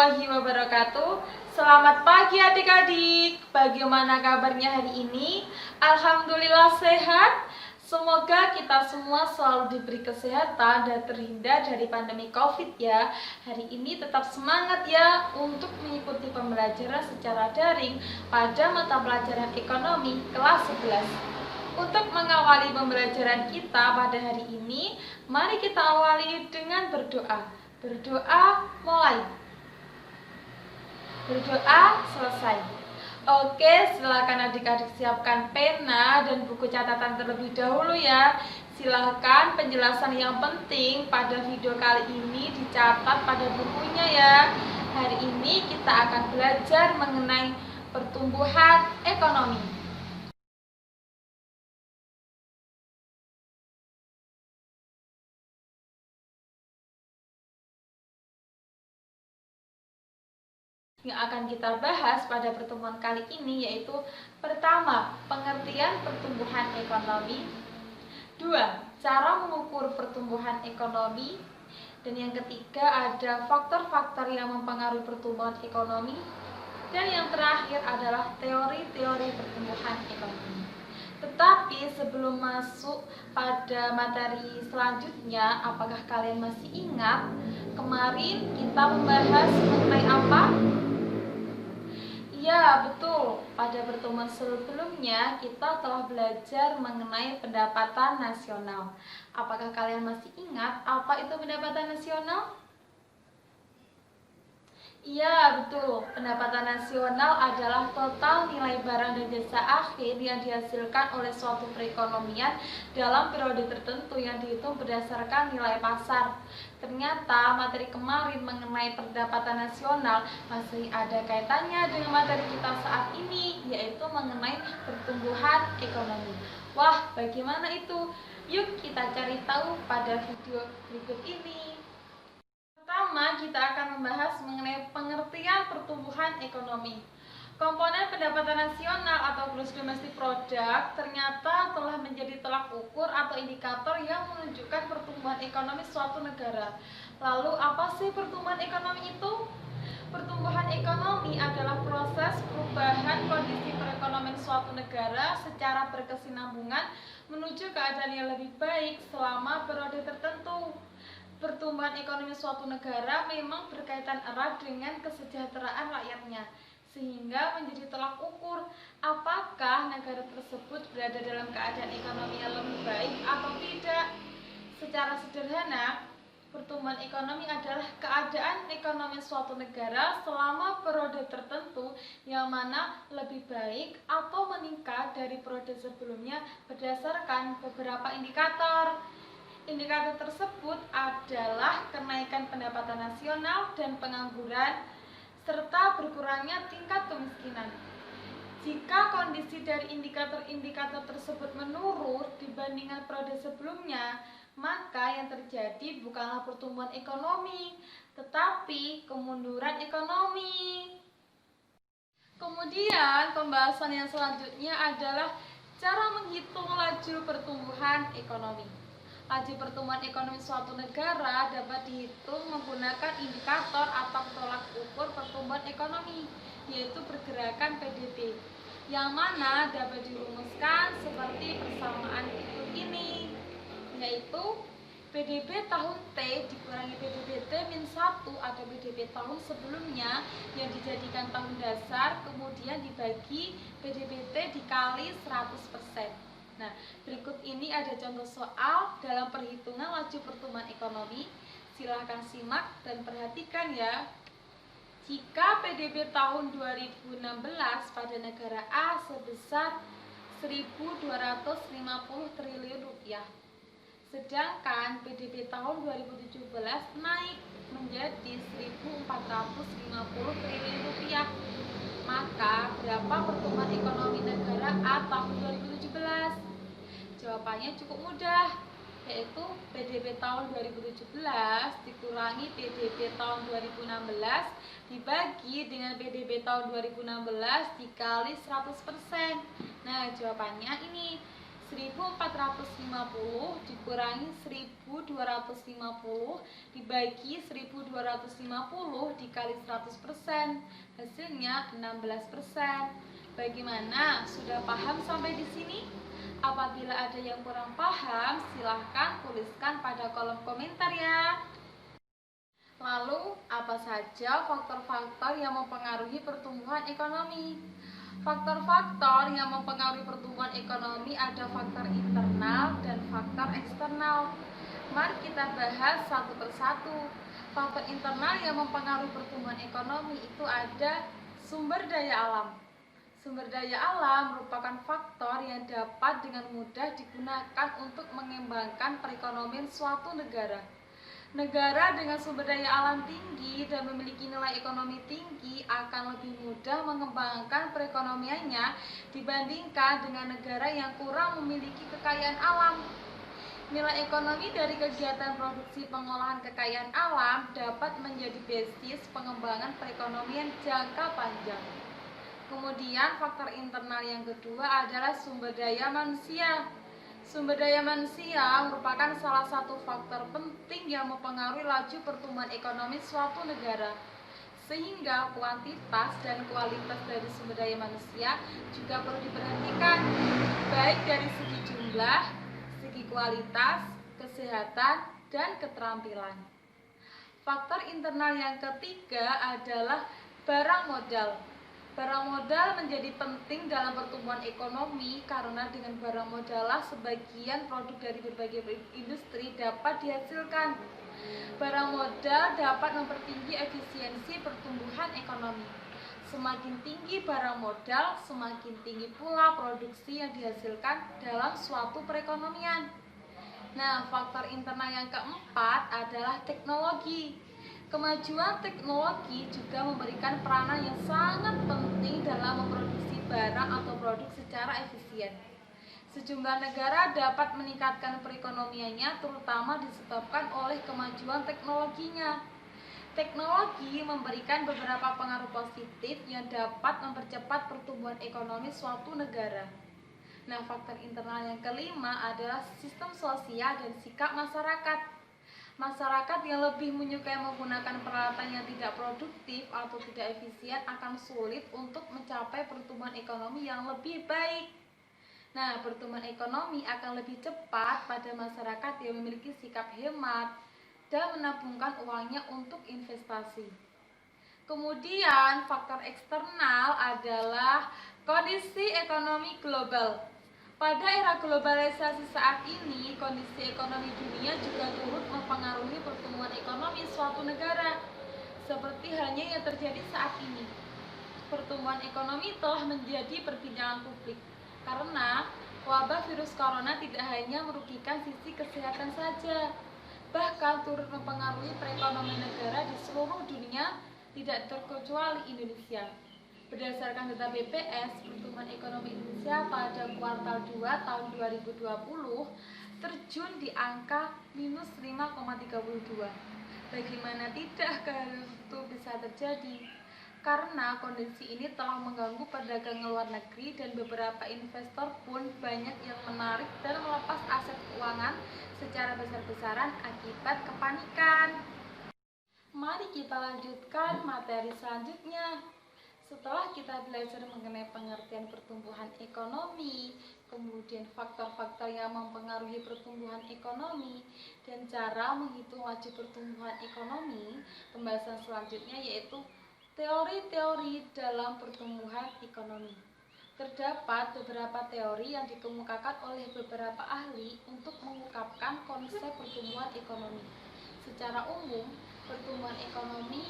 warahmatullahi wabarakatuh. Selamat pagi adik-adik. Bagaimana kabarnya hari ini? Alhamdulillah sehat. Semoga kita semua selalu diberi kesehatan dan terhindar dari pandemi COVID ya. Hari ini tetap semangat ya untuk mengikuti pembelajaran secara daring pada mata pelajaran ekonomi kelas 11. Untuk mengawali pembelajaran kita pada hari ini, mari kita awali dengan berdoa. Berdoa mulai. Berdoa selesai. Oke, silakan adik-adik siapkan pena dan buku catatan terlebih dahulu ya. Silakan penjelasan yang penting pada video kali ini dicatat pada bukunya ya. Hari ini kita akan belajar mengenai pertumbuhan ekonomi. Yang akan kita bahas pada pertemuan kali ini yaitu pertama, pengertian pertumbuhan ekonomi. Dua, cara mengukur pertumbuhan ekonomi. Dan yang ketiga ada faktor-faktor yang mempengaruhi pertumbuhan ekonomi. Dan yang terakhir adalah teori-teori pertumbuhan ekonomi. Tetapi sebelum masuk pada materi selanjutnya, apakah kalian masih ingat kemarin kita membahas mengenai apa? Ya, betul. Pada pertemuan sebelumnya kita telah belajar mengenai pendapatan nasional. Apakah kalian masih ingat apa itu pendapatan nasional? Iya, betul. Pendapatan nasional adalah total nilai barang dan jasa akhir yang dihasilkan oleh suatu perekonomian dalam periode tertentu yang dihitung berdasarkan nilai pasar. Ternyata materi kemarin mengenai pendapatan nasional masih ada kaitannya dengan materi kita saat ini, yaitu mengenai pertumbuhan ekonomi. Wah, bagaimana itu? Yuk kita cari tahu pada video berikut ini. Pertama, kita akan membahas mengenai pengertian pertumbuhan ekonomi. Komponen pendapatan nasional atau gross domestic product ternyata telah menjadi tolak ukur atau indikator yang menunjukkan pertumbuhan ekonomi suatu negara. Lalu, apa sih pertumbuhan ekonomi itu? Pertumbuhan ekonomi adalah proses perubahan kondisi perekonomian suatu negara secara berkesinambungan menuju keadaan yang lebih baik selama periode tertentu. Pertumbuhan ekonomi suatu negara memang berkaitan erat dengan kesejahteraan rakyatnya, sehingga menjadi tolak ukur apakah negara tersebut berada dalam keadaan ekonomi yang lebih baik atau tidak. Secara sederhana, pertumbuhan ekonomi adalah keadaan ekonomi suatu negara selama periode tertentu yang mana lebih baik atau meningkat dari periode sebelumnya berdasarkan beberapa indikator. Indikator tersebut adalah kenaikan pendapatan nasional dan pengangguran, serta berkurangnya tingkat kemiskinan. Jika kondisi dari indikator-indikator tersebut menurun dibandingkan periode sebelumnya, maka yang terjadi bukanlah pertumbuhan ekonomi, tetapi kemunduran ekonomi. Kemudian pembahasan yang selanjutnya adalah cara menghitung laju pertumbuhan ekonomi. Laju pertumbuhan ekonomi suatu negara dapat dihitung menggunakan indikator atau tolak ukur pertumbuhan ekonomi, yaitu pergerakan PDB, yang mana dapat dirumuskan seperti persamaan berikut ini, yaitu PDB tahun T dikurangi PDB T-1 atau PDB tahun sebelumnya yang dijadikan tahun dasar, kemudian dibagi PDB T dikali 100%. Nah, berikut ini ada contoh soal dalam perhitungan laju pertumbuhan ekonomi. Silahkan simak dan perhatikan ya. Jika PDB tahun 2016 pada negara A sebesar 1.250 triliun rupiah, sedangkan PDB tahun 2017 naik menjadi 1.450 triliun rupiah, maka berapa pertumbuhan ekonomi negara A tahun 2017? Jawabannya cukup mudah, yaitu PDB tahun 2017 dikurangi PDB tahun 2016 dibagi dengan PDB tahun 2016 dikali 100%. Nah, jawabannya ini 1450 dikurangi 1250 dibagi 1250 dikali 100%, hasilnya 16%. Bagaimana? Sudah paham sampai di sini? Apabila ada yang kurang paham, silahkan tuliskan pada kolom komentar ya. Lalu, apa saja faktor-faktor yang mempengaruhi pertumbuhan ekonomi? Faktor-faktor yang mempengaruhi pertumbuhan ekonomi ada faktor internal dan faktor eksternal. Mari kita bahas satu persatu. Faktor internal yang mempengaruhi pertumbuhan ekonomi itu ada sumber daya alam. Sumber daya alam merupakan faktor yang dapat dengan mudah digunakan untuk mengembangkan perekonomian suatu negara. Negara dengan sumber daya alam tinggi dan memiliki nilai ekonomi tinggi akan lebih mudah mengembangkan perekonomiannya dibandingkan dengan negara yang kurang memiliki kekayaan alam. Nilai ekonomi dari kegiatan produksi pengolahan kekayaan alam dapat menjadi basis pengembangan perekonomian jangka panjang. Kemudian faktor internal yang kedua adalah sumber daya manusia. Sumber daya manusia merupakan salah satu faktor penting yang mempengaruhi laju pertumbuhan ekonomi suatu negara. Sehingga kuantitas dan kualitas dari sumber daya manusia juga perlu diperhatikan, baik dari segi jumlah, segi kualitas, kesehatan, dan keterampilan. Faktor internal yang ketiga adalah barang modal. Barang modal menjadi penting dalam pertumbuhan ekonomi karena dengan barang modal lah sebagian produk dari berbagai industri dapat dihasilkan. Barang modal dapat mempertinggi efisiensi pertumbuhan ekonomi. Semakin tinggi barang modal, semakin tinggi pula produksi yang dihasilkan dalam suatu perekonomian. Nah, faktor internal yang keempat adalah teknologi. Kemajuan teknologi juga memberikan peranan yang sangat penting dalam memproduksi barang atau produk secara efisien. Sejumlah negara dapat meningkatkan perekonomiannya terutama disebabkan oleh kemajuan teknologinya. Teknologi memberikan beberapa pengaruh positif yang dapat mempercepat pertumbuhan ekonomi suatu negara. Nah, faktor internal yang kelima adalah sistem sosial dan sikap masyarakat. Masyarakat yang lebih menyukai menggunakan peralatan yang tidak produktif atau tidak efisien akan sulit untuk mencapai pertumbuhan ekonomi yang lebih baik. Nah, pertumbuhan ekonomi akan lebih cepat pada masyarakat yang memiliki sikap hemat dan menabungkan uangnya untuk investasi. Kemudian, faktor eksternal adalah kondisi ekonomi global. Pada era globalisasi saat ini, kondisi ekonomi dunia juga turut mempengaruhi pertumbuhan ekonomi suatu negara. Seperti halnya yang terjadi saat ini. Pertumbuhan ekonomi telah menjadi perbincangan publik karena wabah virus corona tidak hanya merugikan sisi kesehatan saja, bahkan turut mempengaruhi perekonomian negara di seluruh dunia, tidak terkecuali Indonesia. Berdasarkan data BPS, pertumbuhan ekonomi Indonesia pada kuartal 2 tahun 2020 terjun di angka minus 5,32. Bagaimana tidak kehal itu bisa terjadi? Karena kondisi ini telah mengganggu perdagangan luar negeri dan beberapa investor pun banyak yang menarik dan melepas aset keuangan secara besar-besaran akibat kepanikan. Mari kita lanjutkan materi selanjutnya. Setelah kita belajar mengenai pengertian pertumbuhan ekonomi, kemudian faktor-faktor yang mempengaruhi pertumbuhan ekonomi, dan cara menghitung laju pertumbuhan ekonomi, pembahasan selanjutnya yaitu teori-teori dalam pertumbuhan ekonomi. Terdapat beberapa teori yang dikemukakan oleh beberapa ahli untuk mengungkapkan konsep pertumbuhan ekonomi. Secara umum, pertumbuhan ekonomi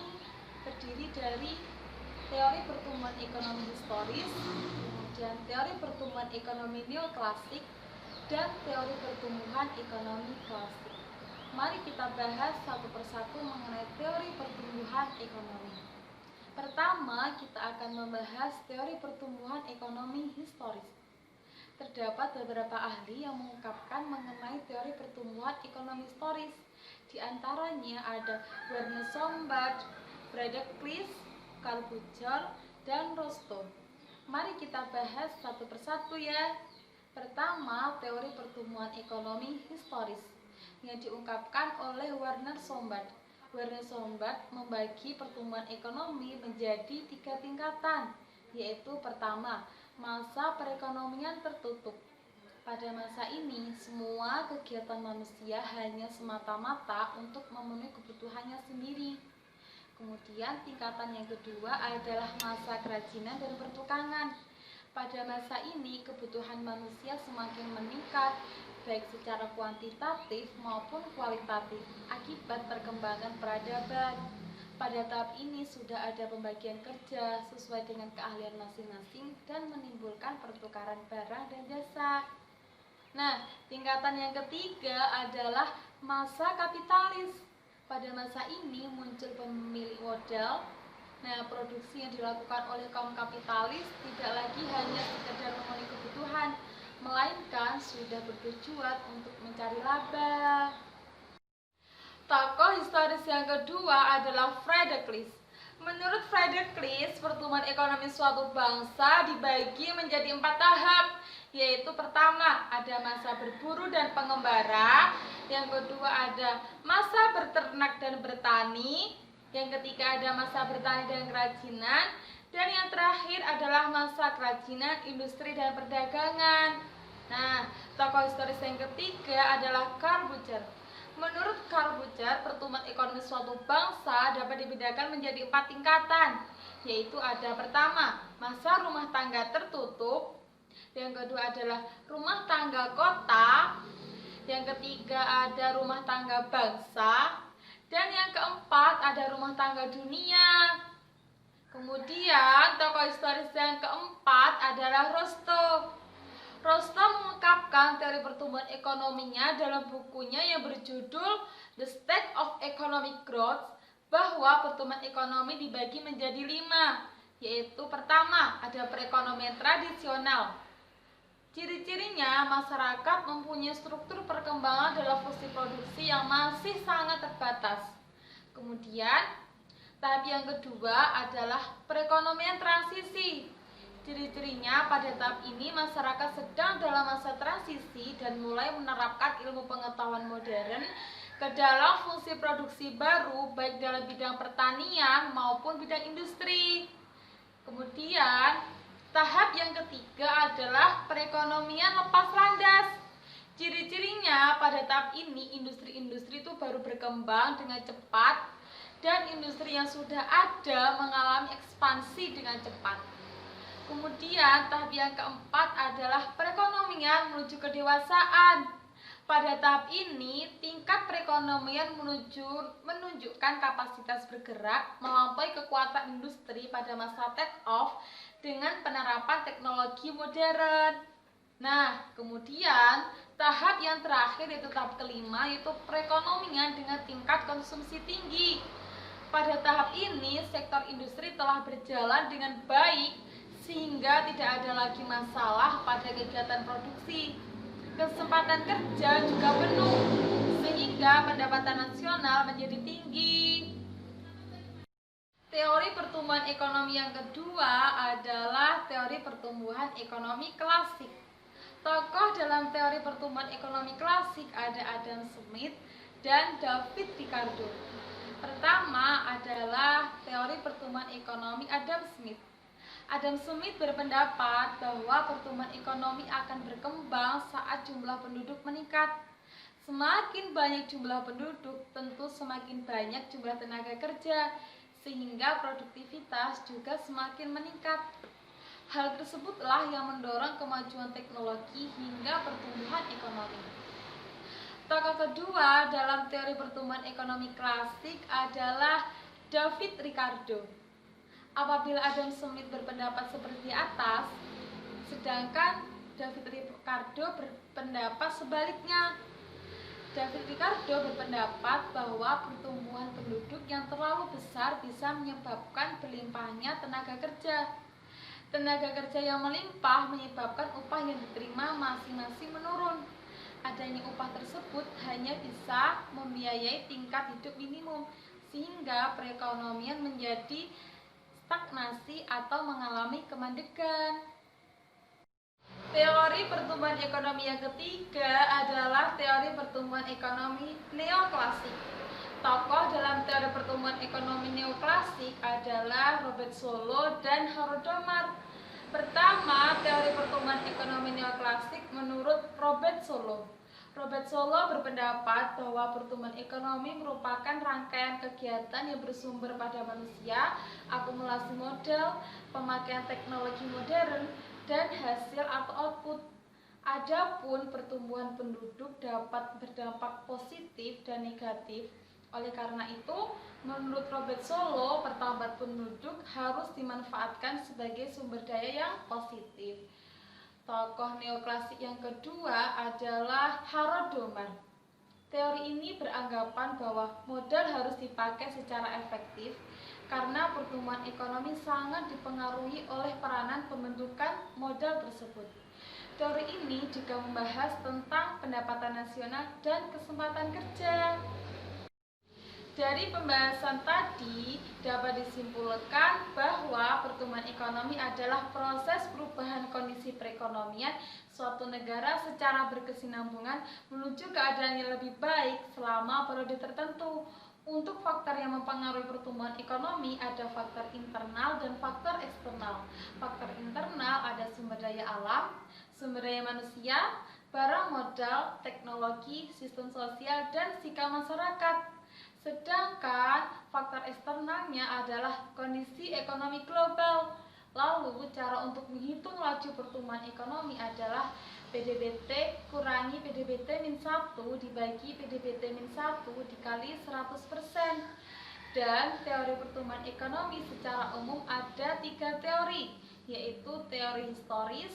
terdiri dari teori pertumbuhan ekonomi historis, kemudian teori pertumbuhan ekonomi neoklasik, dan teori pertumbuhan ekonomi klasik. Mari kita bahas satu persatu mengenai teori pertumbuhan ekonomi. Pertama, kita akan membahas teori pertumbuhan ekonomi historis. Terdapat beberapa ahli yang mengungkapkan mengenai teori pertumbuhan ekonomi historis. Di antaranya ada Werner Sombart, Friedrich Kleist, Karl Buchner, dan Rostow. Mari kita bahas satu persatu ya. Pertama, teori pertumbuhan ekonomi historis yang diungkapkan oleh Werner Sombart. Werner Sombart membagi pertumbuhan ekonomi menjadi 3 tingkatan, yaitu pertama, masa perekonomian tertutup. Pada masa ini, semua kegiatan manusia hanya semata-mata untuk memenuhi kebutuhannya sendiri. Kemudian tingkatan yang kedua adalah masa kerajinan dan pertukangan. Pada masa ini, kebutuhan manusia semakin meningkat, baik secara kuantitatif maupun kualitatif, akibat perkembangan peradaban. Pada tahap ini sudah ada pembagian kerja sesuai dengan keahlian masing-masing dan menimbulkan pertukaran barang dan jasa. Nah, tingkatan yang ketiga adalah masa kapitalis. Pada masa ini muncul pemilik modal. Nah, produksi yang dilakukan oleh kaum kapitalis tidak lagi hanya sekedar memenuhi kebutuhan, melainkan sudah bertujuan untuk mencari laba. Tokoh historis yang kedua adalah Friedrich List. Menurut Friedrich List, pertumbuhan ekonomi suatu bangsa dibagi menjadi 4 tahap, yaitu pertama, ada masa berburu dan pengembara, yang kedua ada masa berternak dan bertani, yang ketiga ada masa bertani dan kerajinan, dan yang terakhir adalah masa kerajinan, industri, dan perdagangan. Nah, tokoh historis yang ketiga adalah Karl Bucer. Menurut Karl Bucer, pertumbuhan ekonomi suatu bangsa dapat dibedakan menjadi 4 tingkatan, yaitu ada pertama, masa rumah tangga tertutup, yang kedua adalah rumah tangga kota, yang ketiga ada rumah tangga bangsa, dan yang keempat ada rumah tangga dunia. Kemudian tokoh historis yang keempat adalah Rostow. Rostow mengungkapkan teori pertumbuhan ekonominya dalam bukunya yang berjudul The State of Economic Growth, bahwa pertumbuhan ekonomi dibagi menjadi 5, yaitu pertama, ada perekonomian tradisional. Ciri-cirinya, masyarakat mempunyai struktur perkembangan dalam fungsi produksi yang masih sangat terbatas. Kemudian, tahap yang kedua adalah perekonomian transisi. Ciri-cirinya, pada tahap ini masyarakat sedang dalam masa transisi dan mulai menerapkan ilmu pengetahuan modern ke dalam fungsi produksi baru, baik dalam bidang pertanian maupun bidang industri. Kemudian, tahap yang ketiga adalah perekonomian lepas landas. Ciri-cirinya, pada tahap ini industri-industri itu baru berkembang dengan cepat dan industri yang sudah ada mengalami ekspansi dengan cepat. Kemudian tahap yang keempat adalah perekonomian menuju kedewasaan. Pada tahap ini, tingkat perekonomian menunjukkan kapasitas bergerak melampaui kekuatan industri pada masa take off dengan penerapan teknologi modern. Nah, kemudian tahap yang terakhir yaitu tahap kelima, yaitu perekonomian dengan tingkat konsumsi tinggi. Pada tahap ini, sektor industri telah berjalan dengan baik sehingga tidak ada lagi masalah pada kegiatan produksi. Kesempatan kerja juga penuh sehingga pendapatan nasional menjadi tinggi. Teori pertumbuhan ekonomi yang kedua adalah teori pertumbuhan ekonomi klasik. Tokoh dalam teori pertumbuhan ekonomi klasik ada Adam Smith dan David Ricardo. Pertama adalah teori pertumbuhan ekonomi Adam Smith. Adam Smith berpendapat bahwa pertumbuhan ekonomi akan berkembang saat jumlah penduduk meningkat. Semakin banyak jumlah penduduk, tentu semakin banyak jumlah tenaga kerja, sehingga produktivitas juga semakin meningkat. Hal tersebutlah yang mendorong kemajuan teknologi hingga pertumbuhan ekonomi. Tokoh kedua dalam teori pertumbuhan ekonomi klasik adalah David Ricardo. Apabila Adam Smith berpendapat seperti atas, sedangkan David Ricardo berpendapat sebaliknya. David Ricardo berpendapat bahwa pertumbuhan penduduk yang terlalu besar bisa menyebabkan berlimpahnya tenaga kerja. Tenaga kerja yang melimpah menyebabkan upah yang diterima masing-masing menurun. Adanya upah tersebut hanya bisa membiayai tingkat hidup minimum, sehingga perekonomian menjadi stagnasi atau mengalami kemandegan. Teori pertumbuhan ekonomi yang ketiga adalah teori pertumbuhan ekonomi neoklasik. Tokoh dalam teori pertumbuhan ekonomi neoklasik adalah Robert Solow dan Harold Domar. Pertama, teori pertumbuhan ekonomi neoklasik menurut Robert Solow. Robert Solow berpendapat bahwa pertumbuhan ekonomi merupakan rangkaian kegiatan yang bersumber pada manusia, akumulasi modal, pemakaian teknologi modern, dan hasil atau output. Adapun pertumbuhan penduduk dapat berdampak positif dan negatif. Oleh karena itu, menurut Robert Solow, pertambahan penduduk harus dimanfaatkan sebagai sumber daya yang positif. Tokoh neoklasik yang kedua adalah Harold Domar. Teori ini beranggapan bahwa modal harus dipakai secara efektif karena pertumbuhan ekonomi sangat dipengaruhi oleh peranan pembentukan modal tersebut. Teori ini juga membahas tentang pendapatan nasional dan kesempatan kerja. Dari pembahasan tadi dapat disimpulkan bahwa pertumbuhan ekonomi adalah proses perubahan kondisi perekonomian suatu negara secara berkesinambungan menuju keadaan yang lebih baik selama periode tertentu. Untuk faktor yang mempengaruhi pertumbuhan ekonomi ada faktor internal dan faktor eksternal. Faktor internal ada sumber daya alam, sumber daya manusia, barang modal, teknologi, sistem sosial, dan sikap masyarakat. Sedangkan faktor eksternalnya adalah kondisi ekonomi global. Lalu cara untuk menghitung laju pertumbuhan ekonomi adalah PDBT kurangi PDBT-1 dibagi PDBT-1 dikali 100%. Dan teori pertumbuhan ekonomi secara umum ada 3 teori, yaitu teori historis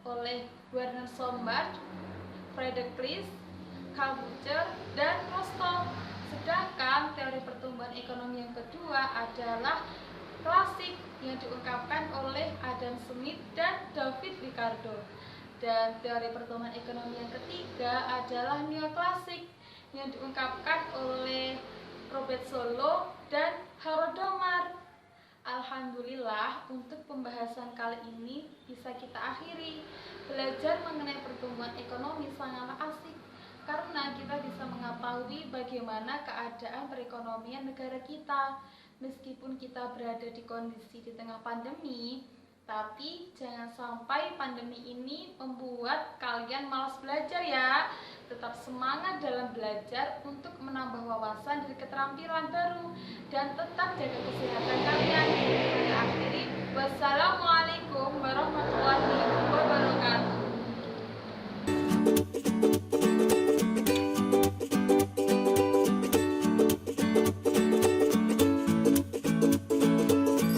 oleh Werner Sombart, Friedrich List, Karl Bucher, dan Rostow. Sedangkan teori pertumbuhan ekonomi yang kedua adalah klasik yang diungkapkan oleh Adam Smith dan David Ricardo. Dan teori pertumbuhan ekonomi yang ketiga adalah neoklasik yang diungkapkan oleh Robert Solow dan Harold Domar. Alhamdulillah, untuk pembahasan kali ini bisa kita akhiri. Belajar mengenai pertumbuhan ekonomi sangatlah asik karena kita bisa mengetahui bagaimana keadaan perekonomian negara kita. Meskipun kita berada di kondisi di tengah pandemi, tapi jangan sampai pandemi ini membuat kalian malas belajar ya. Tetap semangat dalam belajar untuk menambah wawasan dan keterampilan baru, dan tetap jaga kesehatan